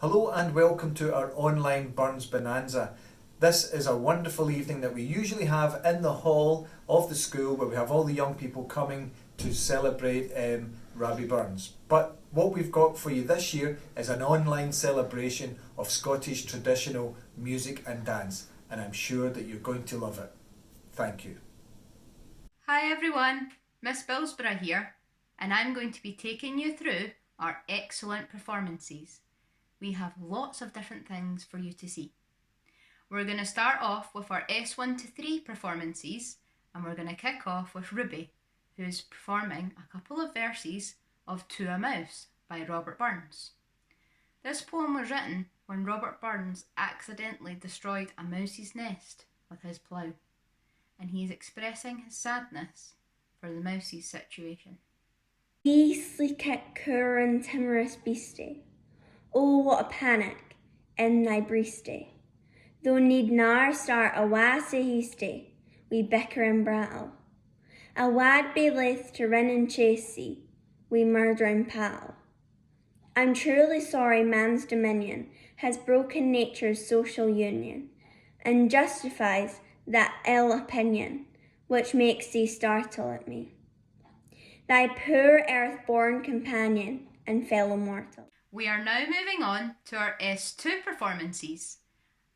Hello and welcome to our online Burns Bonanza. This is a wonderful evening that we usually have in the hall of the school where we have all the young people coming to celebrate Rabbi Burns. But what we've got for you this year is an online celebration of Scottish traditional music and dance, and I'm sure that you're going to love it. Thank you. Hi everyone, Miss Billsborough here, and I'm going to be taking you through our excellent performances. We have lots of different things for you to see. We're going to start off with our S1 to 3 performances, and we're going to kick off with Ruby, who's performing a couple of verses of To a Mouse by Robert Burns. This poem was written when Robert Burns accidentally destroyed a mouse's nest with his plough, and he's expressing his sadness for the mouse's situation. Ye sleek cur and timorous beastie, oh what a panic in thy breastie, thou need nar start awa sae hasty, we bicker and brattle. A wad be laith to rin and chase thee, we murdering pal. I'm truly sorry man's dominion has broken nature's social union, and justifies that ill opinion which makes thee startle at me, thy poor earth-born companion and fellow mortal. We are now moving on to our S2 performances,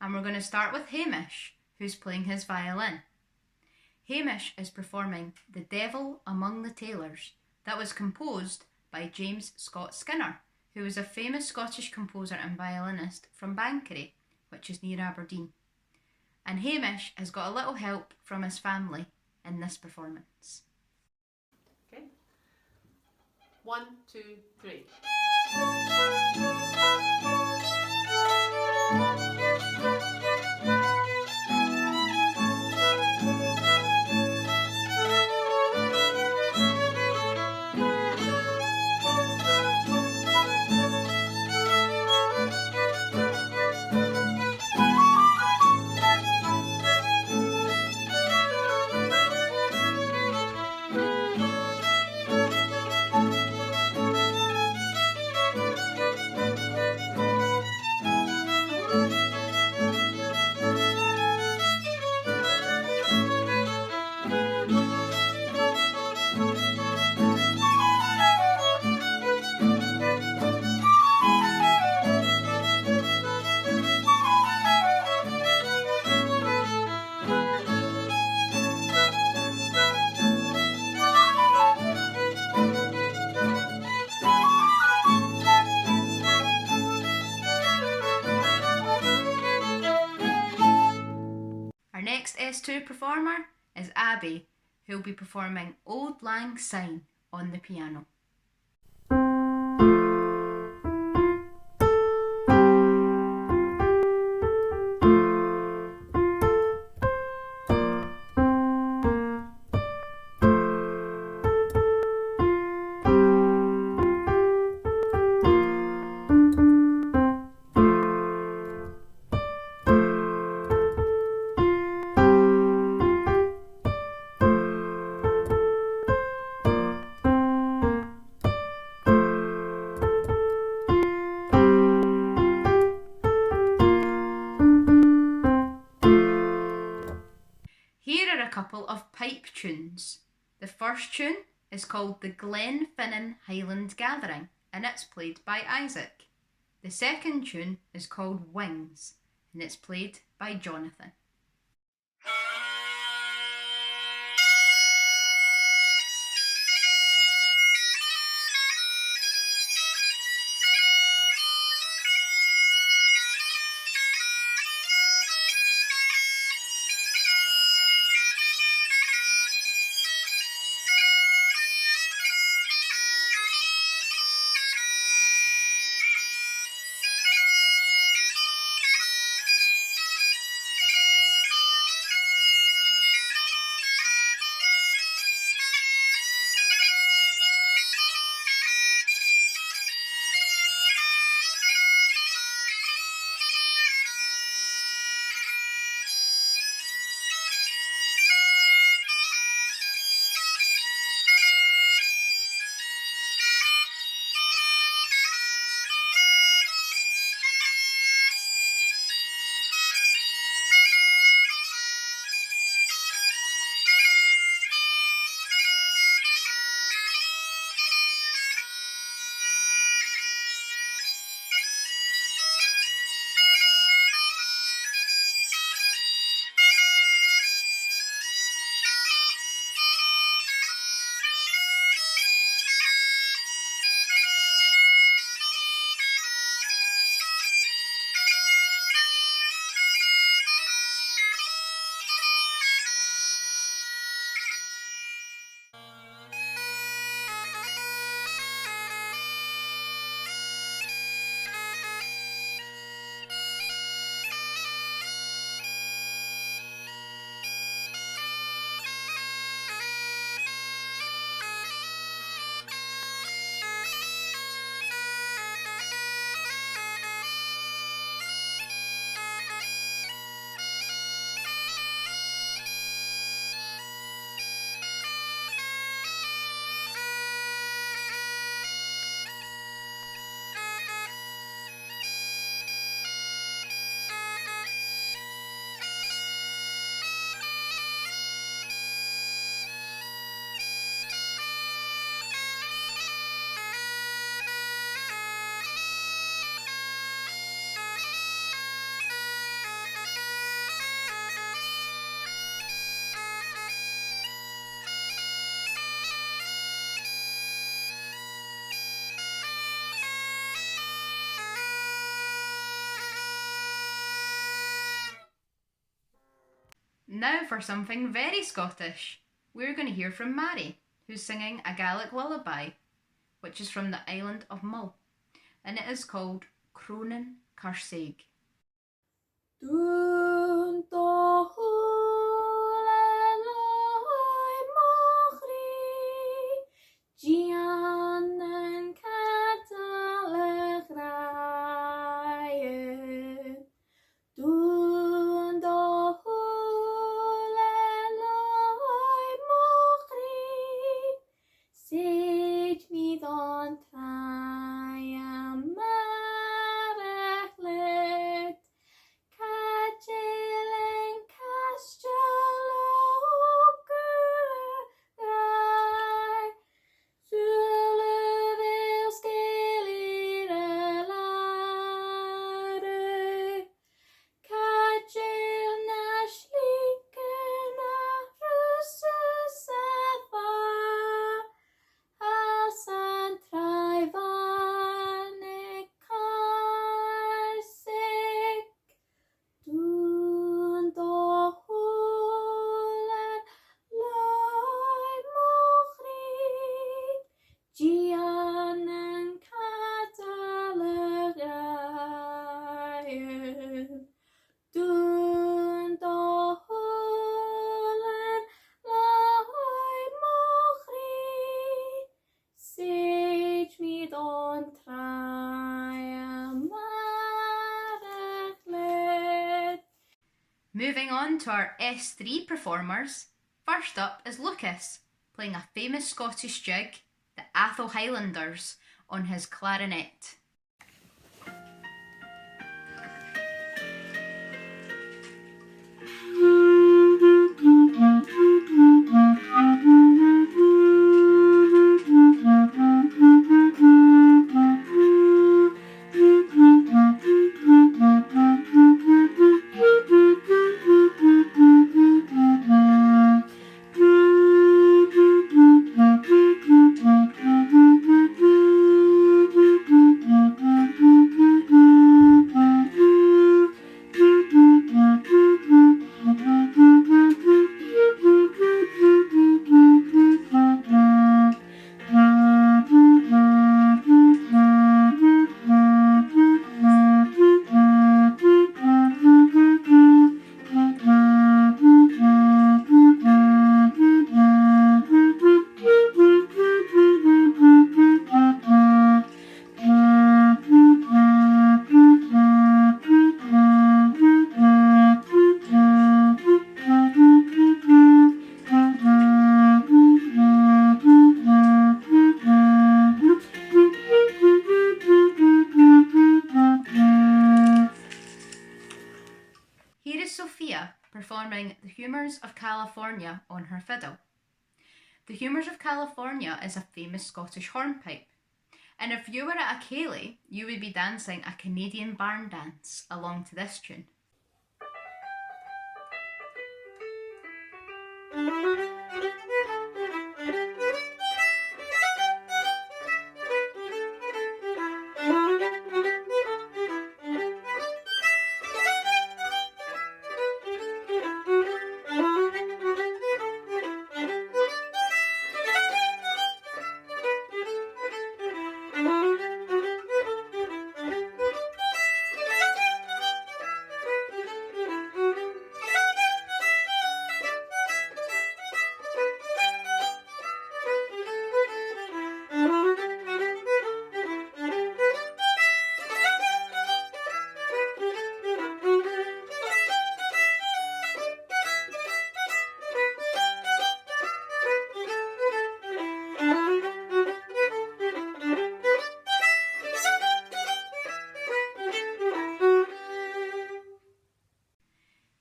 and we're going to start with Hamish, who's playing his violin. Hamish is performing The Devil Among the Tailors, that was composed by James Scott Skinner, who was a famous Scottish composer and violinist from Banchory, which is near Aberdeen. And Hamish has got a little help from his family in this performance. Okay. 1, 2, 3. Our next S2 performer is Abby, who'll be performing Old Lang Syne on the piano. Here are a couple of pipe tunes. The first tune is called the Glenfinnan Highland Gathering, and it's played by Isaac. The second tune is called Wings, and it's played by Jonathan. Now for something very Scottish. We're going to hear from Mary, who's singing a Gaelic lullaby, which is from the island of Mull, and it is called Cronin Carsaig. Moving on to our S3 performers, first up is Lucas, playing a famous Scottish jig, the Atholl Highlanders, on his clarinet. Here is Sophia performing The Humours of California on her fiddle. The Humours of California is a famous Scottish hornpipe, and if you were at a ceilidh, you would be dancing a Canadian barn dance along to this tune.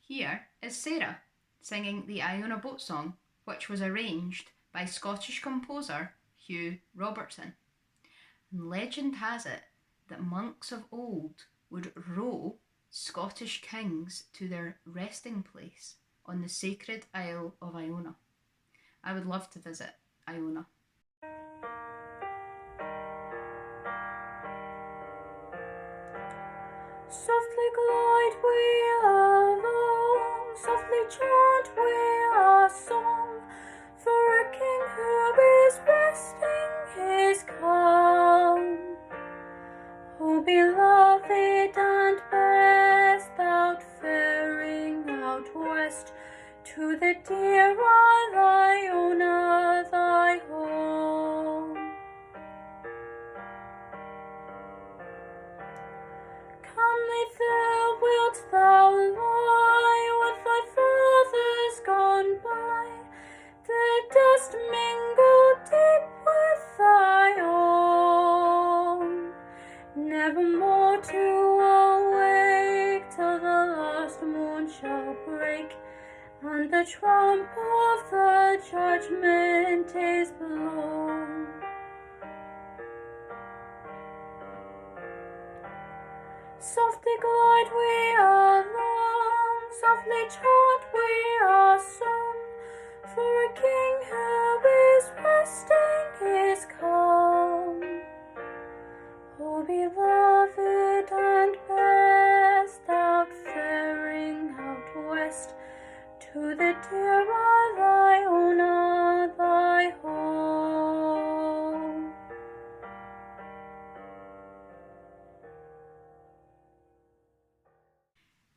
Here is Sarah singing the Iona Boat Song, which was arranged by Scottish composer Hugh Robertson. And legend has it that monks of old would row Scottish kings to their resting place on the sacred Isle of Iona. I would love to visit Iona. Softly glide we along, Softly chant we a song for a king who is resting his calm. O beloved and best, thou faring out west to the dear Iona, thy home. Calmly there wilt thou lie with thy fathers gone by, the dust mingled deep with thy own, nevermore to awake till the last moon shall break, and the trump of the judgment is blown. Softly glide we along, softly chant we a song for a king who is resting his calm. O beloved and best, thou faring out west to the dear Iona, thy home.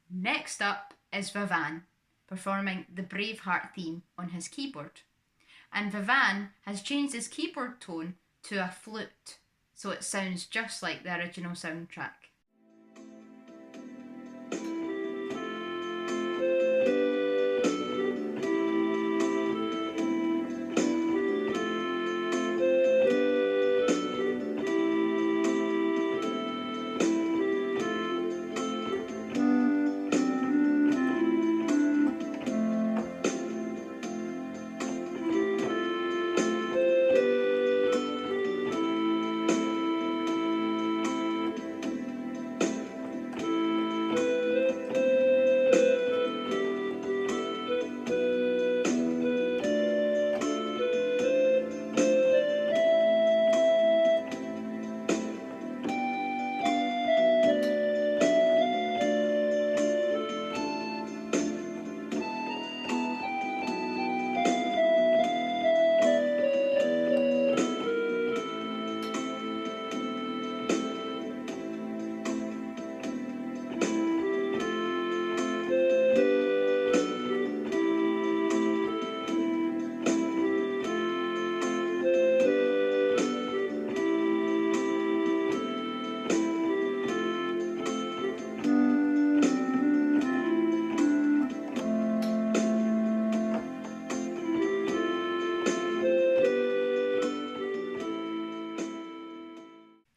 Next up is Vavan, performing the Braveheart theme on his keyboard. And Vavan has changed his keyboard tone to a flute, so it sounds just like the original soundtrack.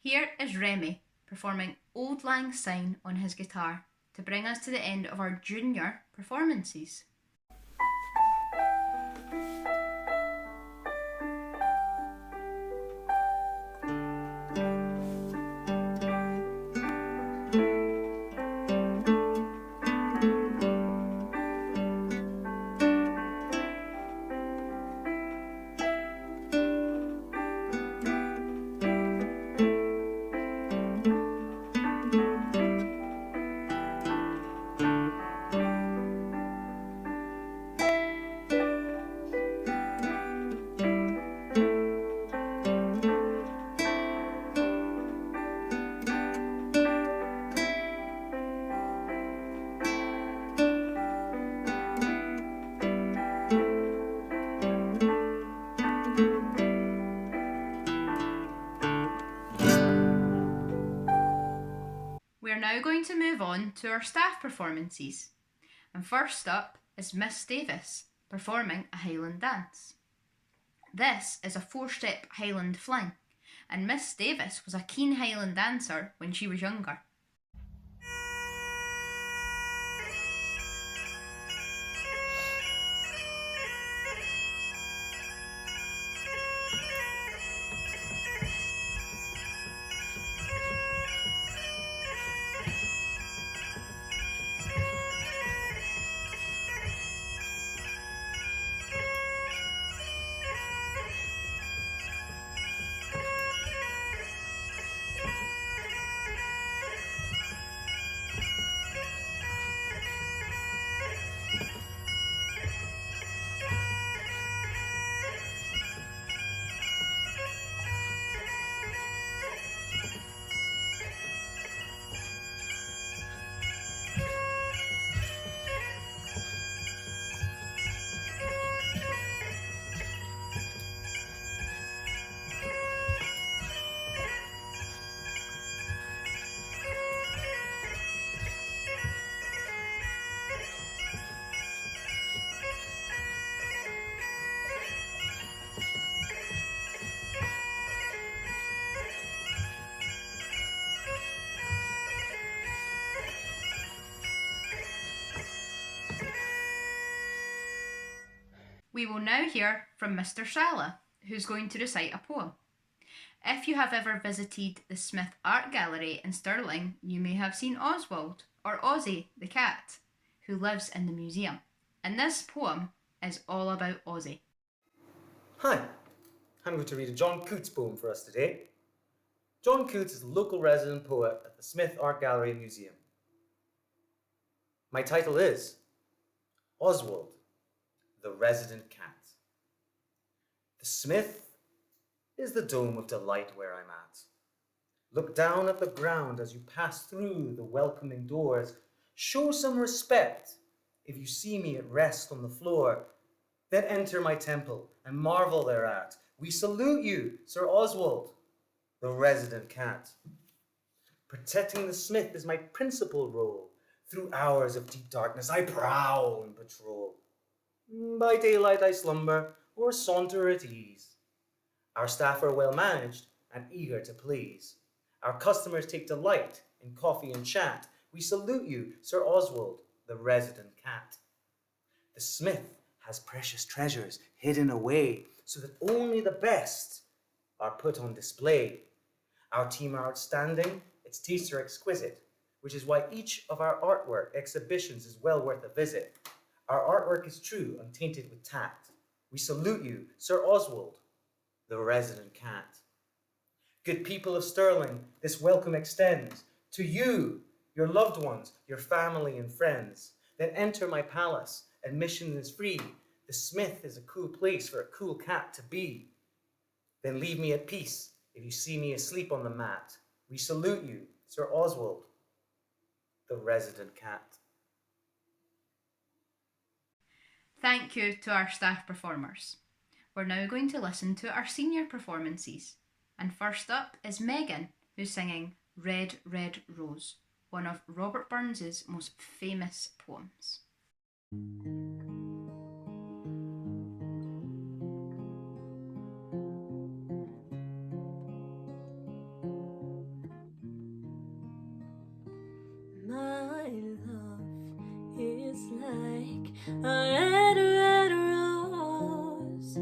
Here is Remy performing Old Lang Syne on his guitar to bring us to the end of our junior performances. We're now going to move on to our staff performances. And first up is Miss Davis performing a Highland Dance. This is a 4-step Highland fling, and Miss Davis was a keen Highland dancer when she was younger. We will now hear from Mr. Shala, who's going to recite a poem. If you have ever visited the Smith Art Gallery in Stirling, you may have seen Oswald, or Ozzy the cat, who lives in the museum. And this poem is all about Ozzy. Hi, I'm going to read a John Coots poem for us today. John Coots is a local resident poet at the Smith Art Gallery Museum. My title is Oswald, the Resident Cat. The Smith is the dome of delight where I'm at. Look down at the ground as you pass through the welcoming doors. Show some respect if you see me at rest on the floor. Then enter my temple and marvel thereat. We salute you, Sir Oswald, the resident cat. Protecting the Smith is my principal role. Through hours of deep darkness I prowl and patrol. By daylight I slumber or saunter at ease. Our staff are well managed and eager to please. Our customers take delight in coffee and chat. We salute you, Sir Oswald, the resident cat. The Smith has precious treasures hidden away so that only the best are put on display. Our team are outstanding, its tastes are exquisite, which is why each of our artwork exhibitions is well worth a visit. Our artwork is true, untainted with tact. We salute you, Sir Oswald, the resident cat. Good people of Stirling, this welcome extends to you, your loved ones, your family and friends. Then enter my palace. Admission is free. The Smith is a cool place for a cool cat to be. Then leave me at peace if you see me asleep on the mat. We salute you, Sir Oswald, the resident cat. Thank you to our staff performers. We're now going to listen to our senior performances. And first up is Megan, who's singing Red, Red Rose, one of Robert Burns's most famous poems. My love is like a red, red rose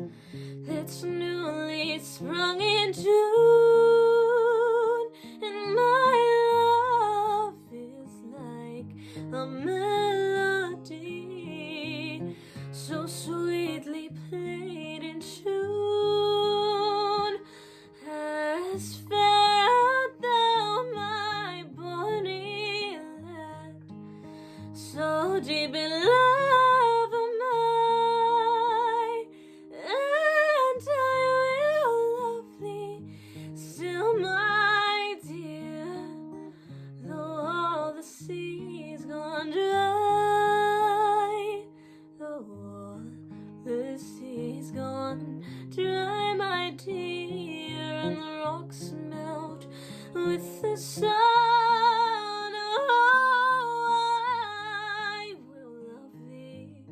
that's newly sprung in June, and my love is like a melody so sweetly played in tune. As fair art thou, my bonny lad, so deep in love am I, and I will love thee still, my dear, though all the sea's gone dry, though all the sea's gone dry, my dear, and the rocks melt with the sun. Oh, I will love thee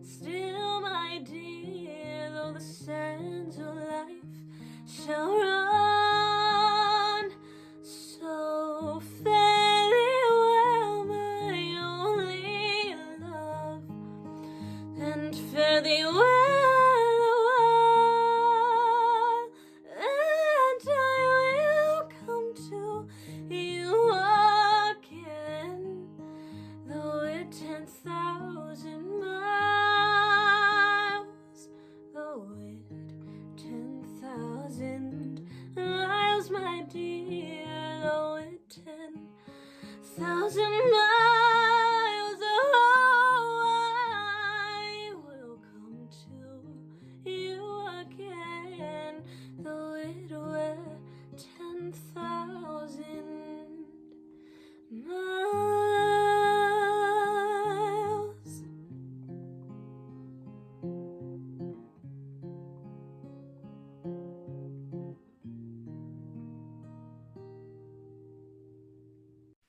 still, my dear, though the sands of life shall run. So fare thee well, my only love, and fare thee well awhile, and I will come to you again, though it 10,000 miles, though it 10,000 miles, my dear, though it 10,000 miles. Oh, I will come to you again, though it were 10,000 miles.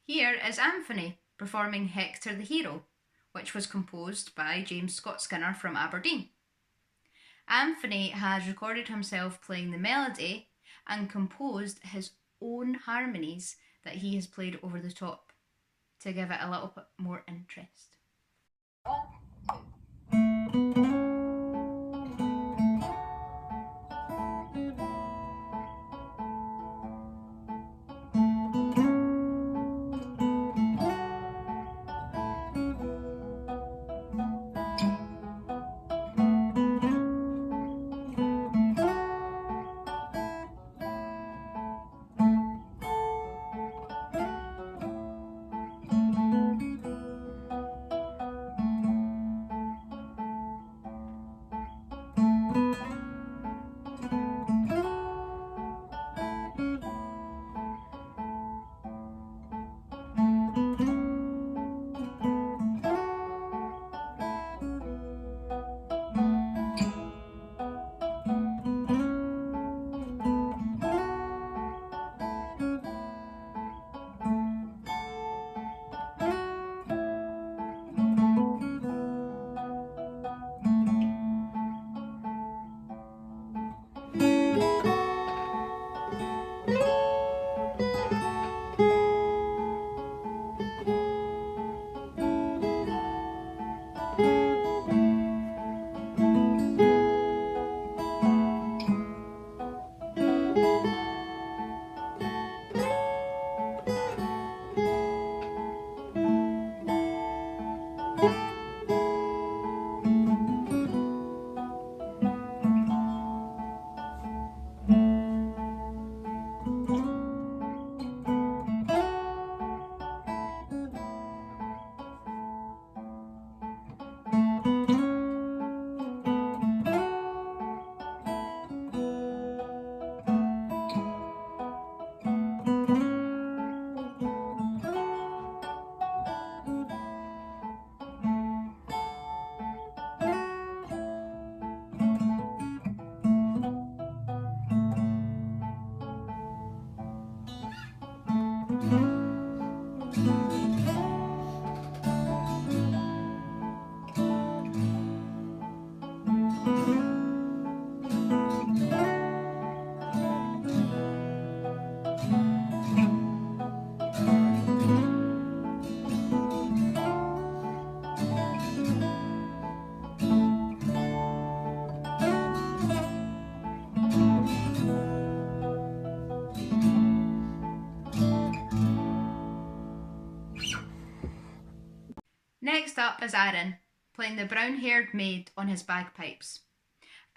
Here is Anthony performing Hector the Hero, which was composed by James Scott Skinner from Aberdeen. Anthony has recorded himself playing the melody and composed his own harmonies that he has played over the top to give it a little bit more interest. 1, 2. next up is Aaron, playing the brown-haired maid on his bagpipes.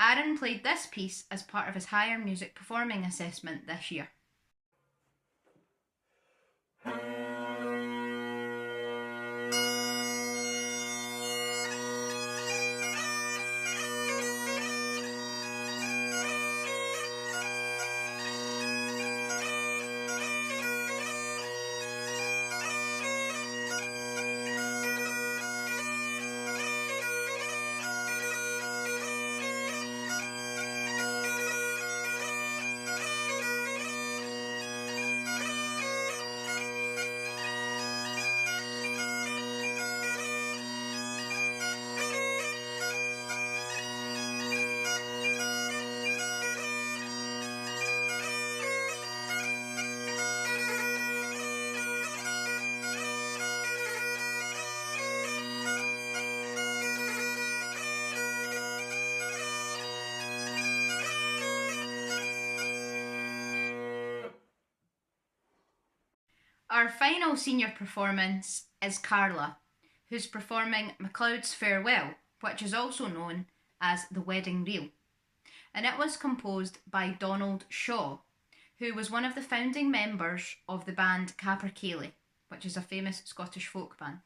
Aaron played this piece as part of his higher music performing assessment this year. Our final senior performance is Carla, who's performing MacLeod's Farewell, which is also known as the Wedding Reel. And it was composed by Donald Shaw, who was one of the founding members of the band Capercaillie, which is a famous Scottish folk band.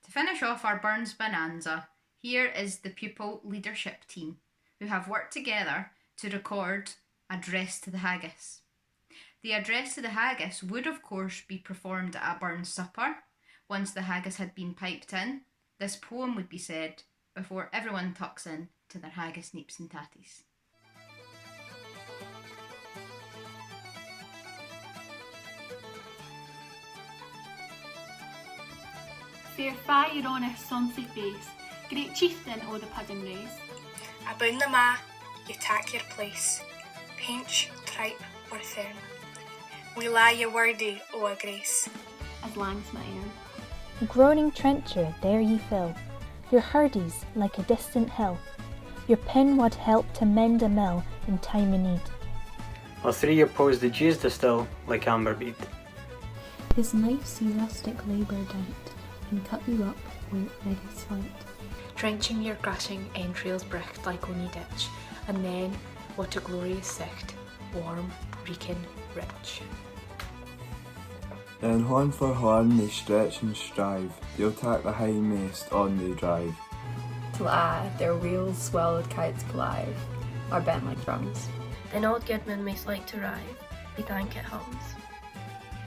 To finish off our Burns Bonanza, here is the pupil leadership team, who have worked together to record Address to the Haggis. The Address to the Haggis would of course be performed at a Burns supper. Once the haggis had been piped in, this poem would be said before everyone tucks in to their haggis neeps and tatties. Fair fire your honest sonsy face, great chieftain o' the pudding race. Aboon the ma, you tak your place, pinch, tripe or therm. We lie you wordy o' a grace. As lang's my ear. A groaning trencher there ye fill, your hardies like a distant hill. Your pin wad help to mend a mill in time o' need. Or three your pose the juice distill like amber bead. His knife see rustic labour dight, and cut you up where ready slight. Drenching your gushing entrails bricht like ony ditch, and then what a glorious sight, warm, reeking, rich. Then horn for horn they stretch and strive, they'll tak the hindmost on they drive. Till their wheels swelled kites clive, are bent like drums. Then old Goodman maist like to ride, be thank it hums.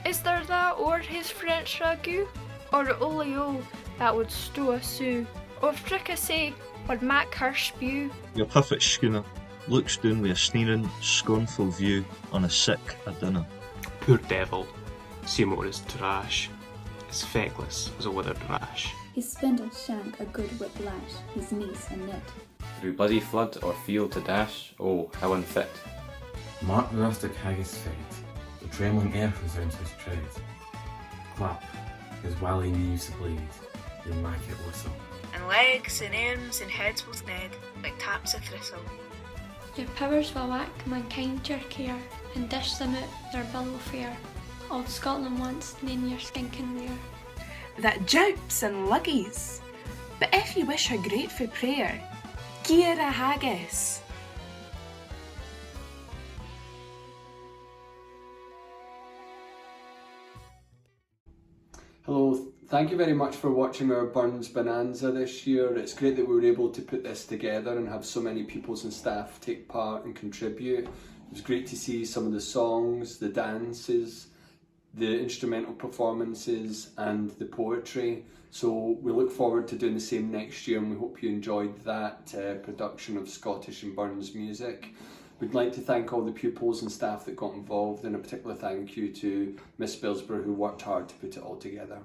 Is there that o'er his French ragout, or olio that would stow a sou, or fricassee would mak her spew? Your perfect schooner looks down with a sneering, scornful view on a sick a dinner. Poor devil, Seymour is trash, as feckless as a withered rash. His spindle shank a good whiplash, his niece a knit. Through bloody flood or field to dash, oh, how unfit. Mark the rustic haggis fate, the trembling earth resounds his tread. Clap, his wally knees to bleed, they mak it whistle. And legs and arms and heads both ned, like taps of thistle. Your powers will whack mankind to your care, and dish them out their billow fair. Old Scotland wants name your skinking wear. That jipes and luggies. But if you wish a grateful prayer, gie a haggis. Hello, thank you very much for watching our Burns Bonanza this year. It's great that we were able to put this together and have so many pupils and staff take part and contribute. It was great to see some of the songs, the dances, the instrumental performances and the poetry. So we look forward to doing the same next year, and we hope you enjoyed that production of Scottish and Burns music. We'd like to thank all the pupils and staff that got involved, and a particular thank you to Miss Bilsborough, who worked hard to put it all together.